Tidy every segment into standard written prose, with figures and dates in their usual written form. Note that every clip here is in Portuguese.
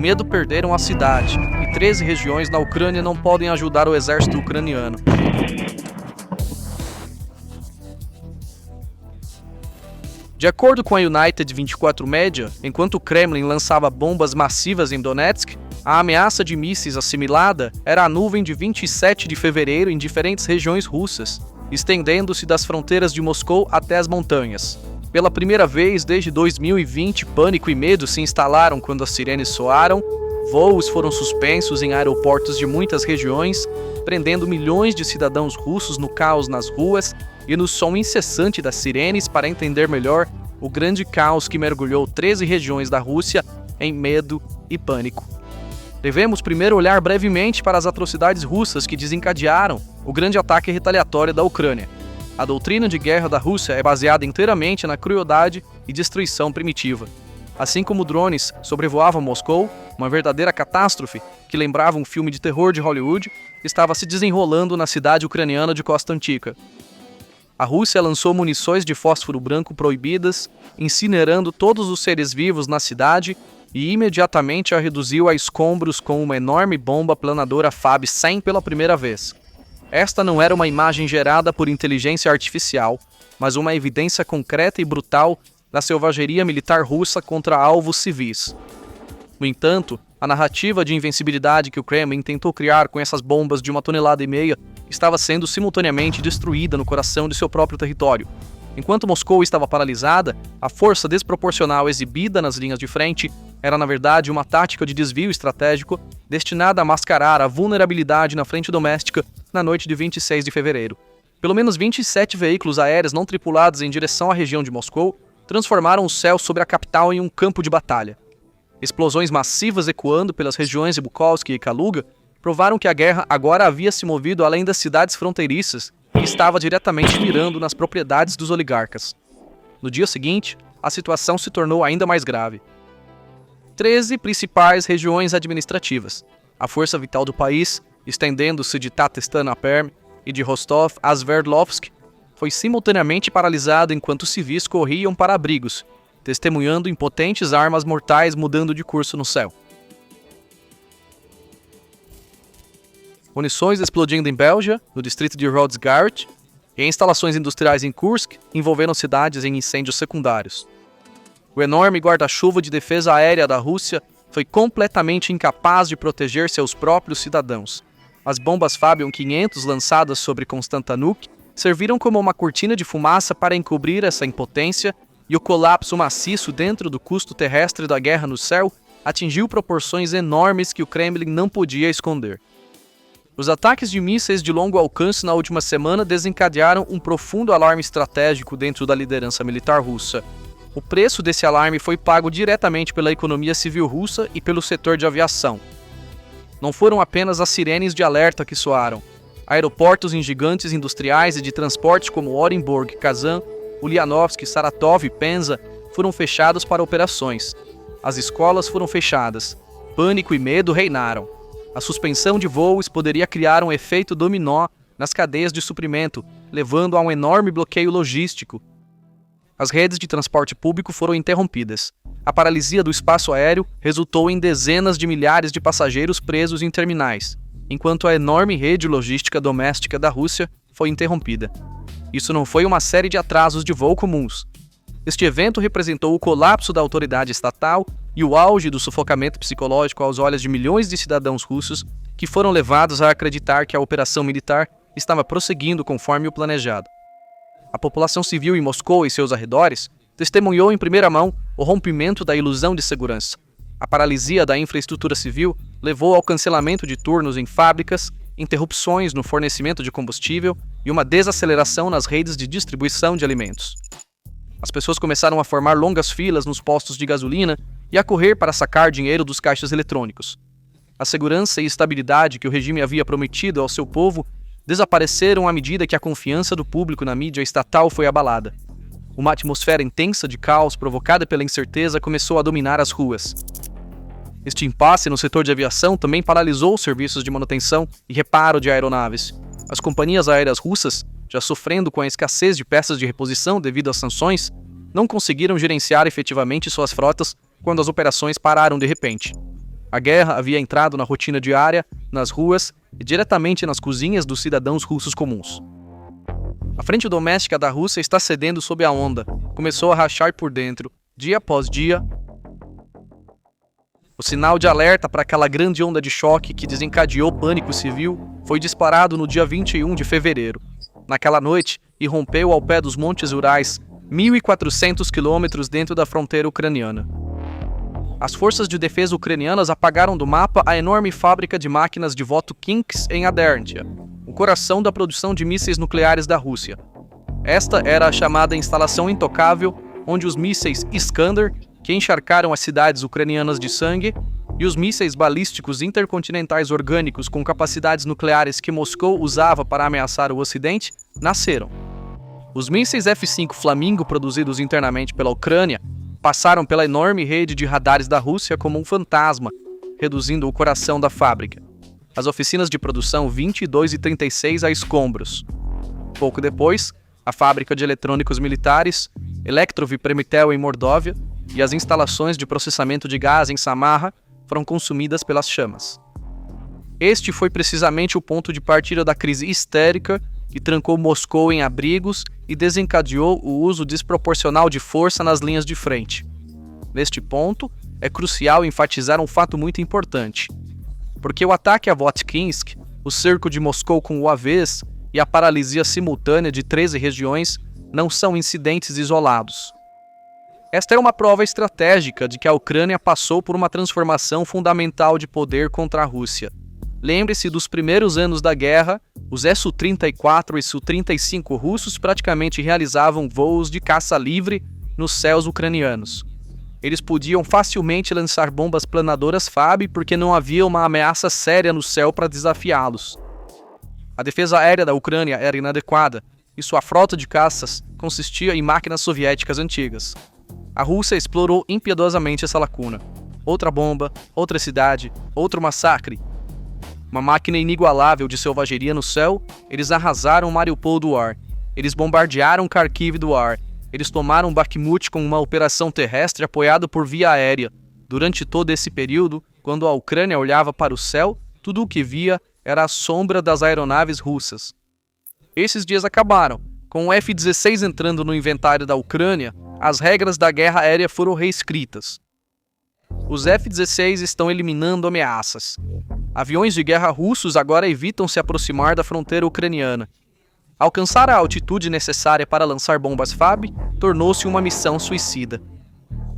medo perderam a cidade, e 13 regiões na Ucrânia não podem ajudar o exército ucraniano. De acordo com a United 24 Media, enquanto o Kremlin lançava bombas massivas em Donetsk, a ameaça de mísseis assimilada era a nuvem de 27 de fevereiro em diferentes regiões russas, estendendo-se das fronteiras de Moscou até as montanhas. Pela primeira vez desde 2020, pânico e medo se instalaram quando as sirenes soaram, voos foram suspensos em aeroportos de muitas regiões, prendendo milhões de cidadãos russos no caos nas ruas e no som incessante das sirenes para entender melhor o grande caos que mergulhou 13 regiões da Rússia em medo e pânico. Devemos primeiro olhar brevemente para as atrocidades russas que desencadearam o grande ataque retaliatório da Ucrânia. A doutrina de guerra da Rússia é baseada inteiramente na crueldade e destruição primitiva. Assim como drones sobrevoavam Moscou, uma verdadeira catástrofe que lembrava um filme de terror de Hollywood estava se desenrolando na cidade ucraniana de Kosta Antiqa. A Rússia lançou munições de fósforo branco proibidas, incinerando todos os seres vivos na cidade e imediatamente a reduziu a escombros com uma enorme bomba planadora Fab-100 pela primeira vez. Esta não era uma imagem gerada por inteligência artificial, mas uma evidência concreta e brutal da selvageria militar russa contra alvos civis. No entanto, a narrativa de invencibilidade que o Kremlin tentou criar com essas bombas de 1,5 toneladas estava sendo simultaneamente destruída no coração de seu próprio território. Enquanto Moscou estava paralisada, a força desproporcional exibida nas linhas de frente era, na verdade, uma tática de desvio estratégico destinada a mascarar a vulnerabilidade na frente doméstica na noite de 26 de fevereiro. Pelo menos 27 veículos aéreos não tripulados em direção à região de Moscou transformaram o céu sobre a capital em um campo de batalha. Explosões massivas ecoando pelas regiões de Bukowski e Kaluga provaram que a guerra agora havia se movido além das cidades fronteiriças e estava diretamente mirando nas propriedades dos oligarcas. No dia seguinte, a situação se tornou ainda mais grave. 13 principais regiões administrativas, a força vital do país, estendendo-se de Tatarstan a Perm e de Rostov a Sverdlovsk, foi simultaneamente paralisada enquanto civis corriam para abrigos, testemunhando impotentes armas mortais mudando de curso no céu. Munições explodindo em Bélgia, no distrito de Rodzgardt, e instalações industriais em Kursk envolveram cidades em incêndios secundários. O enorme guarda-chuva de defesa aérea da Rússia foi completamente incapaz de proteger seus próprios cidadãos. As bombas Fabian 500 lançadas sobre Konstantinuk serviram como uma cortina de fumaça para encobrir essa impotência, e o colapso maciço dentro do custo terrestre da guerra no céu atingiu proporções enormes que o Kremlin não podia esconder. Os ataques de mísseis de longo alcance na última semana desencadearam um profundo alarme estratégico dentro da liderança militar russa. O preço desse alarme foi pago diretamente pela economia civil russa e pelo setor de aviação. Não foram apenas as sirenes de alerta que soaram. Aeroportos em gigantes industriais e de transportes como Orenburg, Kazan, Ulyanovsk, Saratov e Penza foram fechados para operações. As escolas foram fechadas. Pânico e medo reinaram. A suspensão de voos poderia criar um efeito dominó nas cadeias de suprimento, levando a um enorme bloqueio logístico. As redes de transporte público foram interrompidas. A paralisia do espaço aéreo resultou em dezenas de milhares de passageiros presos em terminais, enquanto a enorme rede logística doméstica da Rússia foi interrompida. Isso não foi uma série de atrasos de voo comuns. Este evento representou o colapso da autoridade estatal e o auge do sufocamento psicológico aos olhos de milhões de cidadãos russos que foram levados a acreditar que a operação militar estava prosseguindo conforme o planejado. A população civil em Moscou e seus arredores testemunhou em primeira mão o rompimento da ilusão de segurança. A paralisia da infraestrutura civil levou ao cancelamento de turnos em fábricas, interrupções no fornecimento de combustível e uma desaceleração nas redes de distribuição de alimentos. As pessoas começaram a formar longas filas nos postos de gasolina e a correr para sacar dinheiro dos caixas eletrônicos. A segurança e estabilidade que o regime havia prometido ao seu povo desapareceram à medida que a confiança do público na mídia estatal foi abalada. Uma atmosfera intensa de caos provocada pela incerteza começou a dominar as ruas. Este impasse no setor de aviação também paralisou os serviços de manutenção e reparo de aeronaves. As companhias aéreas russas, já sofrendo com a escassez de peças de reposição devido às sanções, não conseguiram gerenciar efetivamente suas frotas quando as operações pararam de repente. A guerra havia entrado na rotina diária, nas ruas e diretamente nas cozinhas dos cidadãos russos comuns. A frente doméstica da Rússia está cedendo sob a onda. Começou a rachar por dentro, dia após dia. O sinal de alerta para aquela grande onda de choque que desencadeou pânico civil foi disparado no dia 21 de fevereiro. Naquela noite, irrompeu ao pé dos Montes Urais, 1.400 quilômetros dentro da fronteira ucraniana. As forças de defesa ucranianas apagaram do mapa a enorme fábrica de máquinas de Votokinsk em Aderntia, o coração da produção de mísseis nucleares da Rússia. Esta era a chamada Instalação Intocável, onde os mísseis Iskander, que encharcaram as cidades ucranianas de sangue, e os mísseis balísticos intercontinentais orgânicos com capacidades nucleares que Moscou usava para ameaçar o Ocidente, nasceram. Os mísseis F-5 Flamingo produzidos internamente pela Ucrânia passaram pela enorme rede de radares da Rússia como um fantasma, reduzindo o coração da fábrica. As oficinas de produção 22 e 36 a escombros. Pouco depois, a fábrica de eletrônicos militares, Elektrov Premitel em Mordóvia, e as instalações de processamento de gás em Samarra foram consumidas pelas chamas. Este foi precisamente o ponto de partida da crise histérica que trancou Moscou em abrigos e desencadeou o uso desproporcional de força nas linhas de frente. Neste ponto, é crucial enfatizar um fato muito importante, porque o ataque a Votokinsk, o cerco de Moscou com o Avés e a paralisia simultânea de 13 regiões não são incidentes isolados. Esta é uma prova estratégica de que a Ucrânia passou por uma transformação fundamental de poder contra a Rússia. Lembre-se dos primeiros anos da guerra, os Su-34 e Su-35 russos praticamente realizavam voos de caça livre nos céus ucranianos. Eles podiam facilmente lançar bombas planadoras FAB porque não havia uma ameaça séria no céu para desafiá-los. A defesa aérea da Ucrânia era inadequada e sua frota de caças consistia em máquinas soviéticas antigas. A Rússia explorou impiedosamente essa lacuna. Outra bomba, outra cidade, outro massacre. Uma máquina inigualável de selvageria no céu, eles arrasaram Mariupol do ar. Eles bombardearam Kharkiv do ar. Eles tomaram Bakhmut com uma operação terrestre apoiada por via aérea. Durante todo esse período, quando a Ucrânia olhava para o céu, tudo o que via era a sombra das aeronaves russas. Esses dias acabaram. Com o F-16 entrando no inventário da Ucrânia, as regras da guerra aérea foram reescritas. Os F-16 estão eliminando ameaças. Aviões de guerra russos agora evitam se aproximar da fronteira ucraniana. Alcançar a altitude necessária para lançar bombas FAB tornou-se uma missão suicida.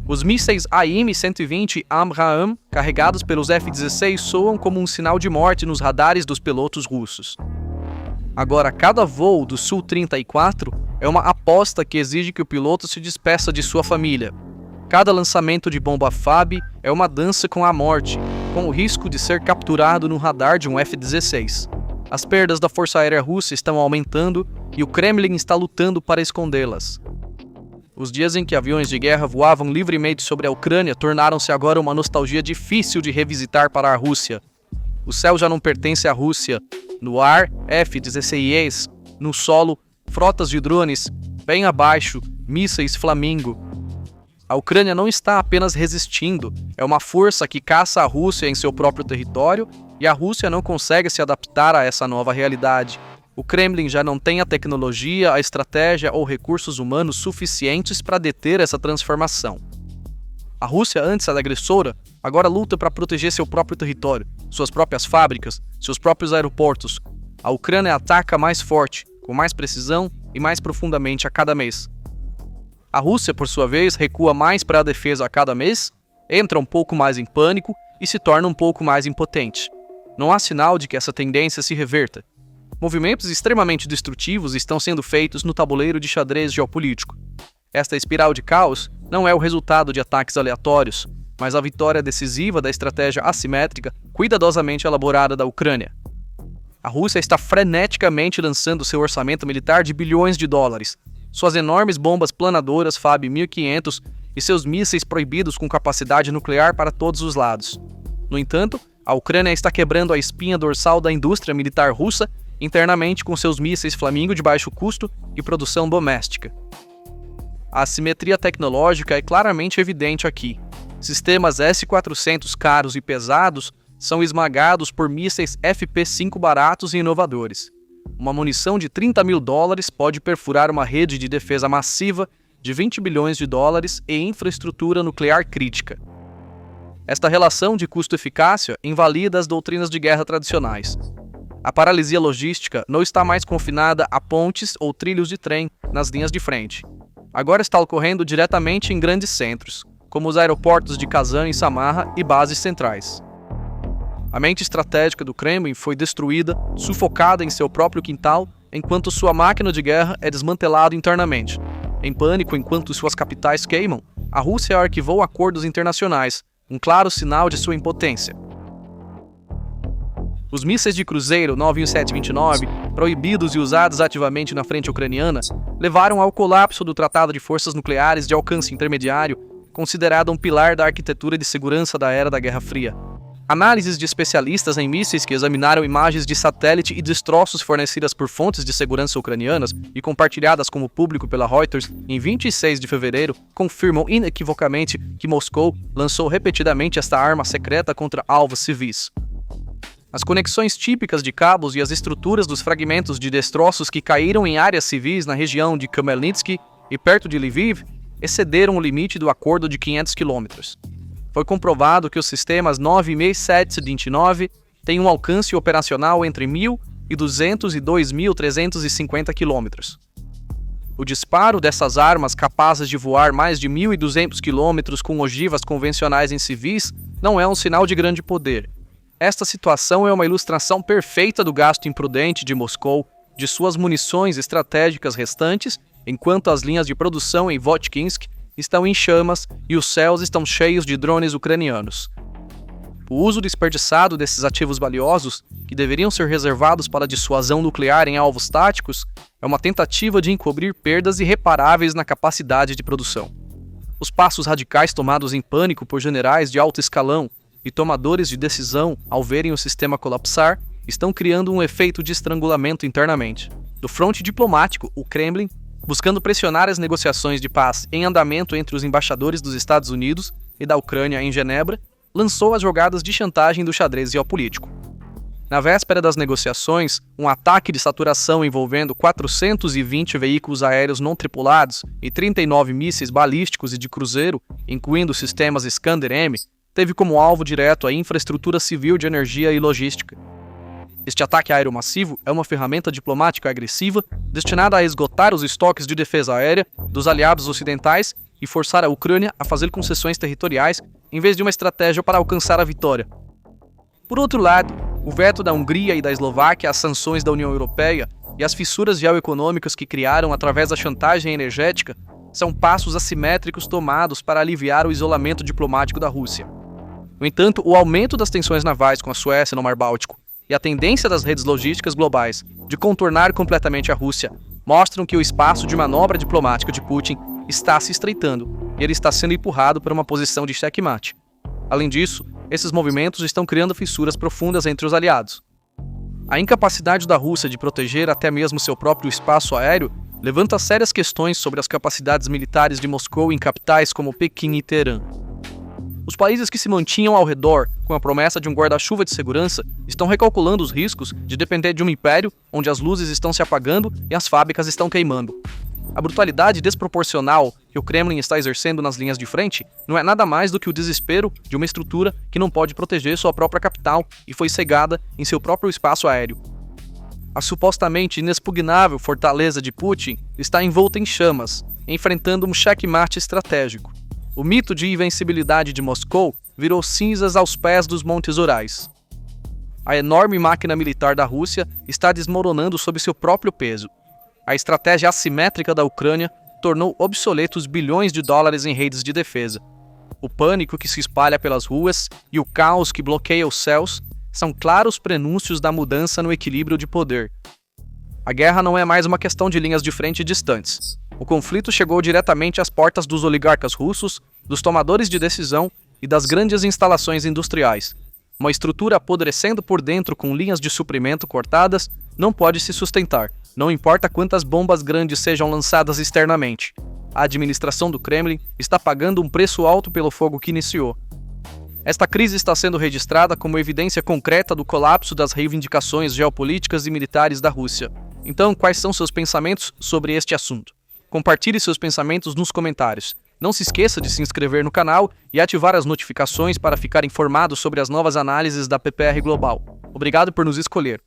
Os mísseis AIM-120 Abraham, carregados pelos F-16, soam como um sinal de morte nos radares dos pilotos russos. Agora, cada voo do Su-34 é uma aposta que exige que o piloto se despeça de sua família. Cada lançamento de bomba FAB é uma dança com a morte, com o risco de ser capturado no radar de um F-16. As perdas da Força Aérea Russa estão aumentando e o Kremlin está lutando para escondê-las. Os dias em que aviões de guerra voavam livremente sobre a Ucrânia tornaram-se agora uma nostalgia difícil de revisitar para a Rússia. O céu já não pertence à Rússia. No ar, F-16Es. No solo, frotas de drones. Bem abaixo, mísseis Flamingo. A Ucrânia não está apenas resistindo, é uma força que caça a Rússia em seu próprio território e a Rússia não consegue se adaptar a essa nova realidade. O Kremlin já não tem a tecnologia, a estratégia ou recursos humanos suficientes para deter essa transformação. A Rússia, antes era agressora, agora luta para proteger seu próprio território, suas próprias fábricas, seus próprios aeroportos. A Ucrânia ataca mais forte, com mais precisão e mais profundamente a cada mês. A Rússia, por sua vez, recua mais para a defesa a cada mês, entra um pouco mais em pânico e se torna um pouco mais impotente. Não há sinal de que essa tendência se reverta. Movimentos extremamente destrutivos estão sendo feitos no tabuleiro de xadrez geopolítico. Esta espiral de caos não é o resultado de ataques aleatórios, mas a vitória decisiva da estratégia assimétrica cuidadosamente elaborada da Ucrânia. A Rússia está freneticamente lançando seu orçamento militar de bilhões de dólares, suas enormes bombas planadoras FAB 1500 e seus mísseis proibidos com capacidade nuclear para todos os lados. No entanto, a Ucrânia está quebrando a espinha dorsal da indústria militar russa internamente com seus mísseis Flamingo de baixo custo e produção doméstica. A assimetria tecnológica é claramente evidente aqui. sistemas S-400 caros e pesados são esmagados por mísseis FP-5 baratos e inovadores. Uma munição de $30 mil pode perfurar uma rede de defesa massiva de $20 bilhões e infraestrutura nuclear crítica. Esta relação de custo-eficácia invalida as doutrinas de guerra tradicionais. A paralisia logística não está mais confinada a pontes ou trilhos de trem nas linhas de frente. Agora está ocorrendo diretamente em grandes centros, como os aeroportos de Kazan e Samarra e bases centrais. A mente estratégica do Kremlin foi destruída, sufocada em seu próprio quintal, enquanto sua máquina de guerra é desmantelada internamente. Em pânico enquanto suas capitais queimam, a Rússia arquivou acordos internacionais, um claro sinal de sua impotência. Os mísseis de cruzeiro 91729, proibidos e usados ativamente na frente ucraniana, levaram ao colapso do Tratado de Forças Nucleares de Alcance Intermediário, considerado um pilar da arquitetura de segurança da era da Guerra Fria. Análises de especialistas em mísseis que examinaram imagens de satélite e destroços fornecidas por fontes de segurança ucranianas e compartilhadas como público pela Reuters em 26 de fevereiro confirmam inequivocamente que Moscou lançou repetidamente esta arma secreta contra alvos civis. As conexões típicas de cabos e as estruturas dos fragmentos de destroços que caíram em áreas civis na região de Khmelnytskyi e perto de Lviv excederam o limite do acordo de 500 km. Foi comprovado que os sistemas 96729 têm um alcance operacional entre 1.200 e 2.350 km. O disparo dessas armas capazes de voar mais de 1.200 km com ogivas convencionais em civis não é um sinal de grande poder. Esta situação é uma ilustração perfeita do gasto imprudente de Moscou de suas munições estratégicas restantes, enquanto as linhas de produção em Votkinsk estão em chamas e os céus estão cheios de drones ucranianos. O uso desperdiçado desses ativos valiosos, que deveriam ser reservados para dissuasão nuclear em alvos táticos, é uma tentativa de encobrir perdas irreparáveis na capacidade de produção. Os passos radicais tomados em pânico por generais de alto escalão e tomadores de decisão ao verem o sistema colapsar estão criando um efeito de estrangulamento internamente. Do fronte diplomático, o Kremlin, buscando pressionar as negociações de paz em andamento entre os embaixadores dos Estados Unidos e da Ucrânia em Genebra, lançou as jogadas de chantagem do xadrez geopolítico. Na véspera das negociações, um ataque de saturação envolvendo 420 veículos aéreos não tripulados e 39 mísseis balísticos e de cruzeiro, incluindo sistemas Iskander-M, teve como alvo direto a infraestrutura civil de energia e logística. Este ataque aéreo massivo é uma ferramenta diplomática agressiva destinada a esgotar os estoques de defesa aérea dos aliados ocidentais e forçar a Ucrânia a fazer concessões territoriais em vez de uma estratégia para alcançar a vitória. Por outro lado, o veto da Hungria e da Eslováquia às sanções da União Europeia e as fissuras geoeconômicas que criaram através da chantagem energética são passos assimétricos tomados para aliviar o isolamento diplomático da Rússia. No entanto, o aumento das tensões navais com a Suécia no Mar Báltico e a tendência das redes logísticas globais de contornar completamente a Rússia mostram que o espaço de manobra diplomática de Putin está se estreitando e ele está sendo empurrado para uma posição de xeque-mate. Além disso, esses movimentos estão criando fissuras profundas entre os aliados. A incapacidade da Rússia de proteger até mesmo seu próprio espaço aéreo levanta sérias questões sobre as capacidades militares de Moscou em capitais como Pequim e Teherã. Os países que se mantinham ao redor com a promessa de um guarda-chuva de segurança estão recalculando os riscos de depender de um império onde as luzes estão se apagando e as fábricas estão queimando. A brutalidade desproporcional que o Kremlin está exercendo nas linhas de frente não é nada mais do que o desespero de uma estrutura que não pode proteger sua própria capital e foi cegada em seu próprio espaço aéreo. A supostamente inexpugnável fortaleza de Putin está envolta em chamas, enfrentando um checkmate estratégico. O mito de invencibilidade de Moscou virou cinzas aos pés dos Montes Urais. A enorme máquina militar da Rússia está desmoronando sob seu próprio peso. A estratégia assimétrica da Ucrânia tornou obsoletos bilhões de dólares em redes de defesa. O pânico que se espalha pelas ruas e o caos que bloqueia os céus são claros prenúncios da mudança no equilíbrio de poder. A guerra não é mais uma questão de linhas de frente distantes. O conflito chegou diretamente às portas dos oligarcas russos, dos tomadores de decisão e das grandes instalações industriais. Uma estrutura apodrecendo por dentro com linhas de suprimento cortadas não pode se sustentar, não importa quantas bombas grandes sejam lançadas externamente. a administração do Kremlin está pagando um preço alto pelo fogo que iniciou. Esta crise está sendo registrada como evidência concreta do colapso das reivindicações geopolíticas e militares da Rússia. Então, quais são seus pensamentos sobre este assunto? Compartilhe seus pensamentos nos comentários. Não se esqueça de se inscrever no canal e ativar as notificações para ficar informado sobre as novas análises da PPR Global. Obrigado por nos escolher.